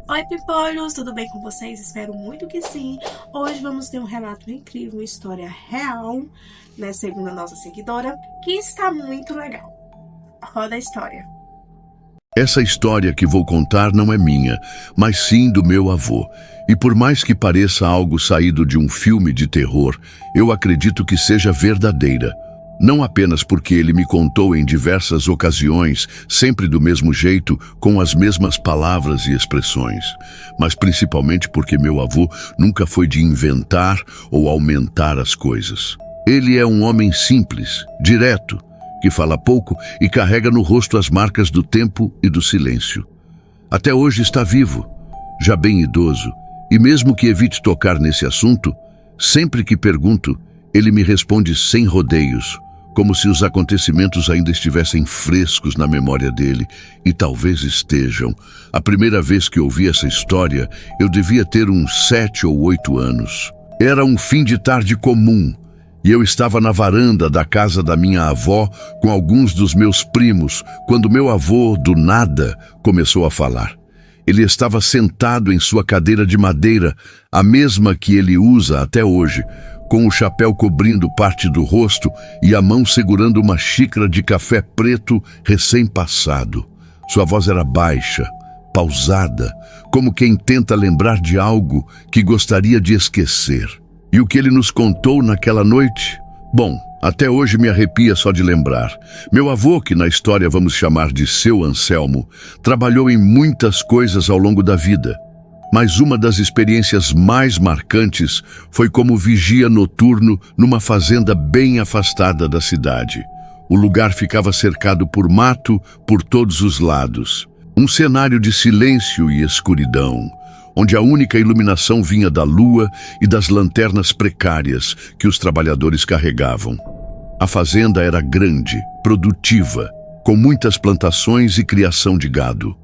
Oi, pimpolhos, tudo bem com vocês? Espero muito que sim. Hoje vamos ter um relato incrível, uma história real, né, segundo a nossa seguidora, que está muito legal. Roda a história. Essa história que vou contar não é minha, mas sim do meu avô. E por mais que pareça algo saído de um filme de terror, eu acredito que seja verdadeira. Não apenas porque ele me contou em diversas ocasiões, sempre do mesmo jeito, com as mesmas palavras e expressões, mas principalmente porque meu avô nunca foi de inventar ou aumentar as coisas. Ele é um homem simples, direto, que fala pouco e carrega no rosto as marcas do tempo e do silêncio. Até hoje está vivo, já bem idoso, e mesmo que evite tocar nesse assunto, sempre que pergunto, ele me responde sem rodeios, como se os acontecimentos ainda estivessem frescos na memória dele, e talvez estejam. A primeira vez que ouvi essa história, eu devia ter uns 7 ou 8 anos. Era um fim de tarde comum, e eu estava na varanda da casa da minha avó com alguns dos meus primos, quando meu avô, do nada, começou a falar. Ele estava sentado em sua cadeira de madeira, a mesma que ele usa até hoje, com o chapéu cobrindo parte do rosto e a mão segurando uma xícara de café preto recém-passado. Sua voz era baixa, pausada, como quem tenta lembrar de algo que gostaria de esquecer. E o que ele nos contou naquela noite? Bom, até hoje me arrepia só de lembrar. Meu avô, que na história vamos chamar de Seu Anselmo, trabalhou em muitas coisas ao longo da vida. Mas uma das experiências mais marcantes foi como vigia noturno numa fazenda bem afastada da cidade. O lugar ficava cercado por mato por todos os lados. Um cenário de silêncio e escuridão, onde a única iluminação vinha da lua e das lanternas precárias que os trabalhadores carregavam. A fazenda era grande, produtiva, com muitas plantações e criação de gado.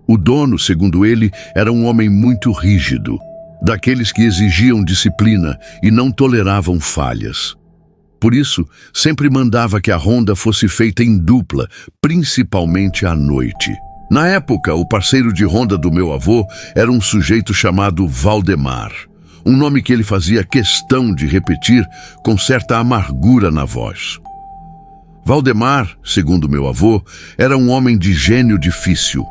O dono, segundo ele, era um homem muito rígido, daqueles que exigiam disciplina e não toleravam falhas. Por isso, sempre mandava que a ronda fosse feita em dupla, principalmente à noite. Na época, o parceiro de ronda do meu avô era um sujeito chamado Valdemar, um nome que ele fazia questão de repetir com certa amargura na voz. Valdemar, segundo meu avô, era um homem de gênio difícil.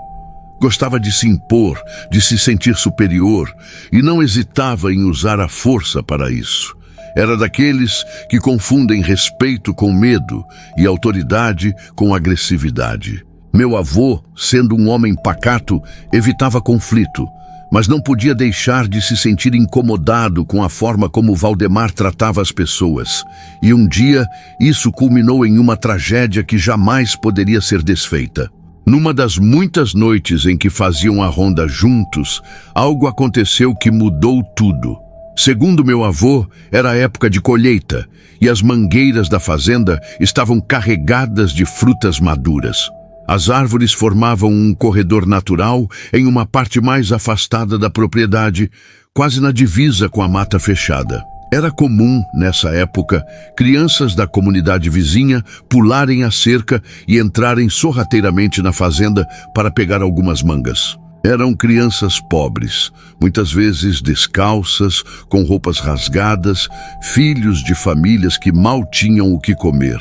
Gostava de se impor, de se sentir superior, e não hesitava em usar a força para isso. Era daqueles que confundem respeito com medo e autoridade com agressividade. Meu avô, sendo um homem pacato, evitava conflito, mas não podia deixar de se sentir incomodado com a forma como Valdemar tratava as pessoas. E um dia, isso culminou em uma tragédia que jamais poderia ser desfeita. Numa das muitas noites em que faziam a ronda juntos, algo aconteceu que mudou tudo. Segundo meu avô, era a época de colheita, e as mangueiras da fazenda estavam carregadas de frutas maduras. As árvores formavam um corredor natural em uma parte mais afastada da propriedade, quase na divisa com a mata fechada. Era comum, nessa época, crianças da comunidade vizinha pularem a cerca e entrarem sorrateiramente na fazenda para pegar algumas mangas. Eram crianças pobres, muitas vezes descalças, com roupas rasgadas, filhos de famílias que mal tinham o que comer.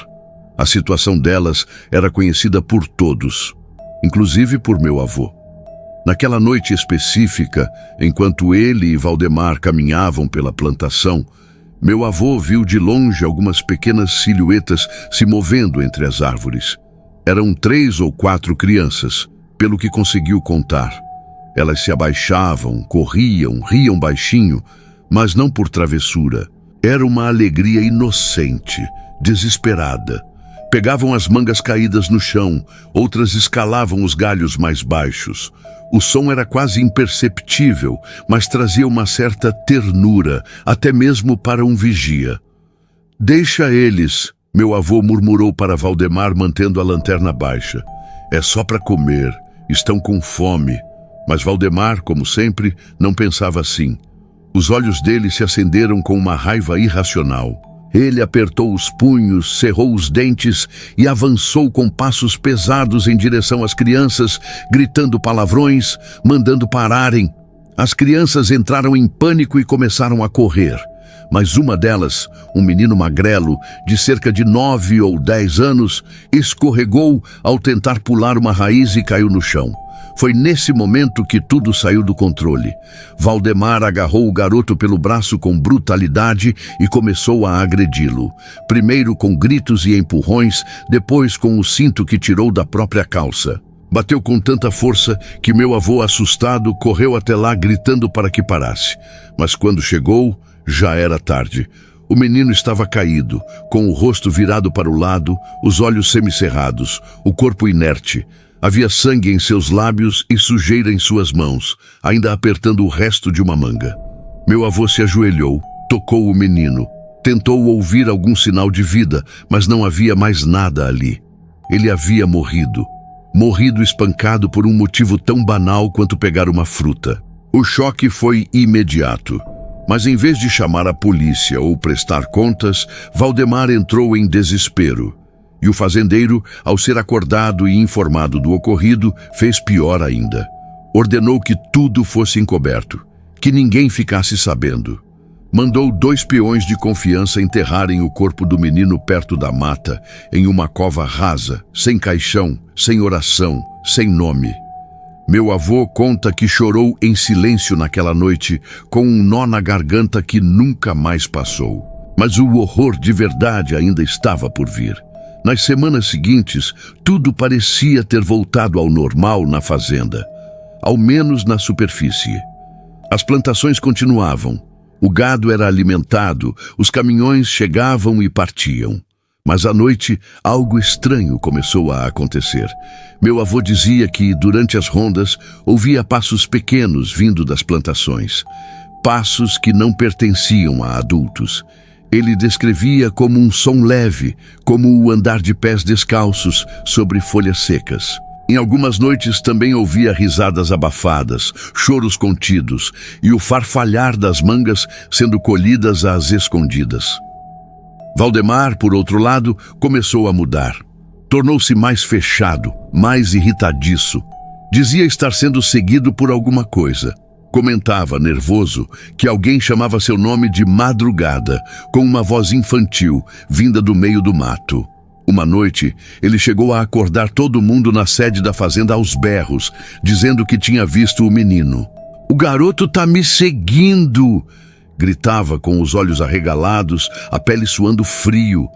A situação delas era conhecida por todos, inclusive por meu avô. Naquela noite específica, enquanto ele e Valdemar caminhavam pela plantação, meu avô viu de longe algumas pequenas silhuetas se movendo entre as árvores. Eram 3 ou 4 crianças, pelo que conseguiu contar. Elas se abaixavam, corriam, riam baixinho, mas não por travessura. Era uma alegria inocente, desesperada. Pegavam as mangas caídas no chão, outras escalavam os galhos mais baixos. O som era quase imperceptível, mas trazia uma certa ternura, até mesmo para um vigia. "Deixa eles", meu avô murmurou para Valdemar, mantendo a lanterna baixa. "É só para comer, estão com fome." Mas Valdemar, como sempre, não pensava assim. Os olhos dele se acenderam com uma raiva irracional. Ele apertou os punhos, cerrou os dentes e avançou com passos pesados em direção às crianças, gritando palavrões, mandando pararem. As crianças entraram em pânico e começaram a correr. Mas uma delas, um menino magrelo, de cerca de 9 ou 10 anos, escorregou ao tentar pular uma raiz e caiu no chão. Foi nesse momento que tudo saiu do controle. Valdemar agarrou o garoto pelo braço com brutalidade e começou a agredi-lo. Primeiro com gritos e empurrões, depois com o cinto que tirou da própria calça. Bateu com tanta força que meu avô, assustado, correu até lá gritando para que parasse. Mas quando chegou, já era tarde. O menino estava caído, com o rosto virado para o lado, os olhos semicerrados, o corpo inerte. Havia sangue em seus lábios e sujeira em suas mãos, ainda apertando o resto de uma manga. Meu avô se ajoelhou, tocou o menino. Tentou ouvir algum sinal de vida, mas não havia mais nada ali. Ele havia morrido. Morrido espancado por um motivo tão banal quanto pegar uma fruta. O choque foi imediato. Mas em vez de chamar a polícia ou prestar contas, Valdemar entrou em desespero. E o fazendeiro, ao ser acordado e informado do ocorrido, fez pior ainda. Ordenou que tudo fosse encoberto, que ninguém ficasse sabendo. Mandou 2 peões de confiança enterrarem o corpo do menino perto da mata, em uma cova rasa, sem caixão, sem oração, sem nome. Meu avô conta que chorou em silêncio naquela noite, com um nó na garganta que nunca mais passou. Mas o horror de verdade ainda estava por vir. Nas semanas seguintes, tudo parecia ter voltado ao normal na fazenda, ao menos na superfície. As plantações continuavam, o gado era alimentado, os caminhões chegavam e partiam. Mas à noite, algo estranho começou a acontecer. Meu avô dizia que, durante as rondas, ouvia passos pequenos vindo das plantações. Passos que não pertenciam a adultos. Ele descrevia como um som leve, como o andar de pés descalços sobre folhas secas. Em algumas noites também ouvia risadas abafadas, choros contidos e o farfalhar das mangas sendo colhidas às escondidas. Valdemar, por outro lado, começou a mudar. Tornou-se mais fechado, mais irritadiço. Dizia estar sendo seguido por alguma coisa. Comentava, nervoso, que alguém chamava seu nome de madrugada, com uma voz infantil, vinda do meio do mato. Uma noite, ele chegou a acordar todo mundo na sede da fazenda aos berros, dizendo que tinha visto o menino. "O garoto tá me seguindo!" Gritava com os olhos arregalados, a pele suando frio.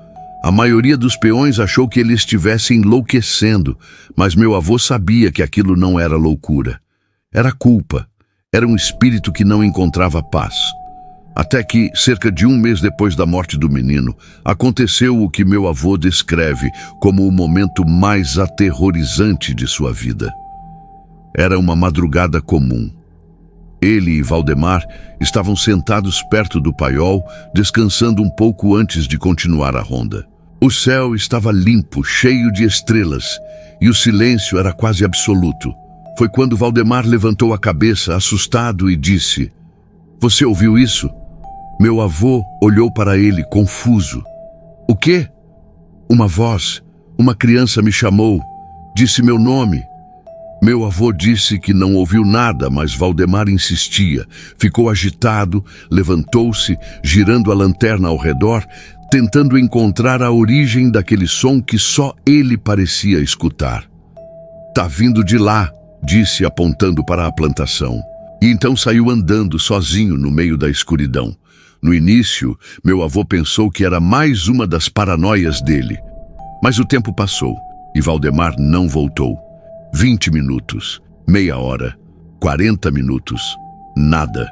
A maioria dos peões achou que ele estivesse enlouquecendo, mas meu avô sabia que aquilo não era loucura. Era culpa. Era um espírito que não encontrava paz. Até que, cerca de 1 mês depois da morte do menino, aconteceu o que meu avô descreve como o momento mais aterrorizante de sua vida. Era uma madrugada comum. Ele e Valdemar estavam sentados perto do paiol, descansando um pouco antes de continuar a ronda. O céu estava limpo, cheio de estrelas, e o silêncio era quase absoluto. Foi quando Valdemar levantou a cabeça, assustado, e disse: "Você ouviu isso?" Meu avô olhou para ele, confuso. "O quê?" "Uma voz. Uma criança me chamou. Disse meu nome." Meu avô disse que não ouviu nada, mas Valdemar insistia. Ficou agitado, levantou-se, girando a lanterna ao redor, tentando encontrar a origem daquele som que só ele parecia escutar. "Tá vindo de lá", disse, apontando para a plantação. E então saiu andando sozinho no meio da escuridão. No início, meu avô pensou que era mais uma das paranoias dele. Mas o tempo passou e Valdemar não voltou. 20 minutos, meia hora, 40 minutos, nada.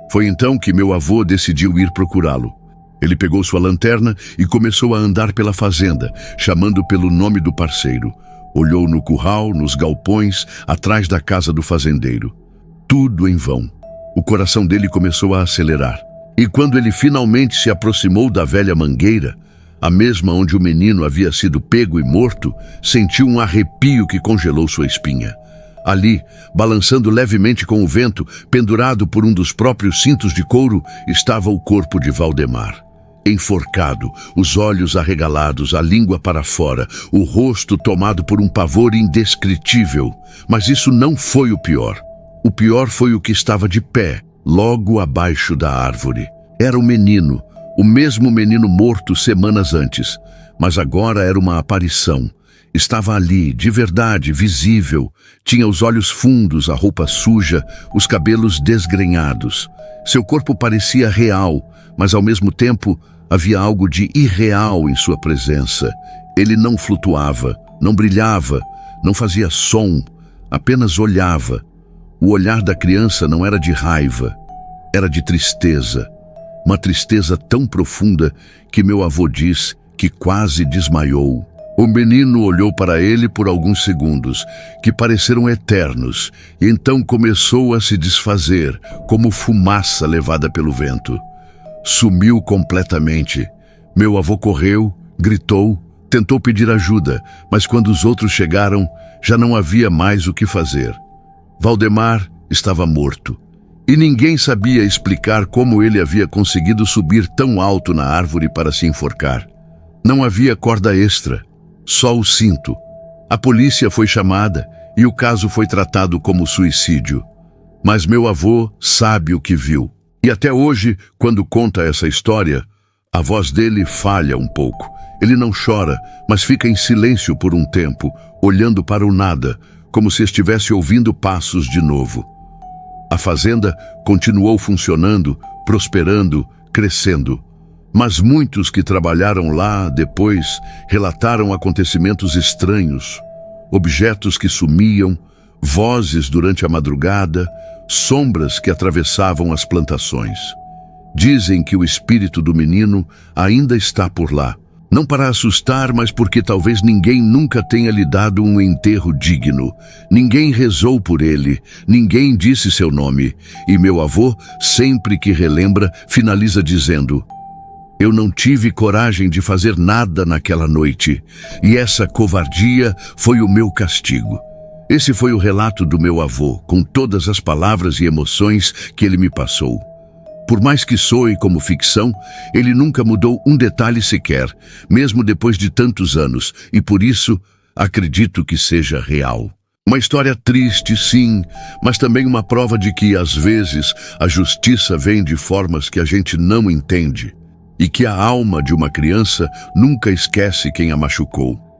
Foi então que meu avô decidiu ir procurá-lo. Ele pegou sua lanterna e começou a andar pela fazenda, chamando pelo nome do parceiro. Olhou no curral, nos galpões, atrás da casa do fazendeiro. Tudo em vão. O coração dele começou a acelerar. E quando ele finalmente se aproximou da velha mangueira, a mesma onde o menino havia sido pego e morto, sentiu um arrepio que congelou sua espinha. Ali, balançando levemente com o vento, pendurado por um dos próprios cintos de couro, estava o corpo de Valdemar. enforcado, os olhos arregalados, a língua para fora, o rosto tomado por um pavor indescritível. Mas isso não foi o pior. O pior foi o que estava de pé, logo abaixo da árvore. Era o menino, o mesmo menino morto semanas antes, mas agora era uma aparição. Estava ali, de verdade, visível. Tinha os olhos fundos, a roupa suja, os cabelos desgrenhados. Seu corpo parecia real, mas ao mesmo tempo havia algo de irreal em sua presença. Ele não flutuava, não brilhava, não fazia som, apenas olhava. O olhar da criança não era de raiva, era de tristeza. Uma tristeza tão profunda que meu avô diz que quase desmaiou. O menino olhou para ele por alguns segundos, que pareceram eternos, e então começou a se desfazer, como fumaça levada pelo vento. Sumiu completamente. Meu avô correu, gritou, tentou pedir ajuda, mas quando os outros chegaram, já não havia mais o que fazer. Valdemar estava morto, e ninguém sabia explicar como ele havia conseguido subir tão alto na árvore para se enforcar. Não havia corda extra, só o cinto. A polícia foi chamada e o caso foi tratado como suicídio. Mas meu avô sabe o que viu. E até hoje, quando conta essa história, a voz dele falha um pouco. Ele não chora, mas fica em silêncio por um tempo, olhando para o nada, como se estivesse ouvindo passos de novo. A fazenda continuou funcionando, prosperando, crescendo. Mas muitos que trabalharam lá depois relataram acontecimentos estranhos, objetos que sumiam, vozes durante a madrugada, sombras que atravessavam as plantações. Dizem que o espírito do menino ainda está por lá, não para assustar, mas porque talvez ninguém nunca tenha lhe dado um enterro digno. Ninguém rezou por ele, ninguém disse seu nome, e meu avô, sempre que relembra, finaliza dizendo: "Eu não tive coragem de fazer nada naquela noite, e essa covardia foi o meu castigo." Esse foi o relato do meu avô, com todas as palavras e emoções que ele me passou. Por mais que soe como ficção, ele nunca mudou um detalhe sequer, mesmo depois de tantos anos, e por isso acredito que seja real. Uma história triste, sim, mas também uma prova de que, às vezes, a justiça vem de formas que a gente não entende, e que a alma de uma criança nunca esquece quem a machucou.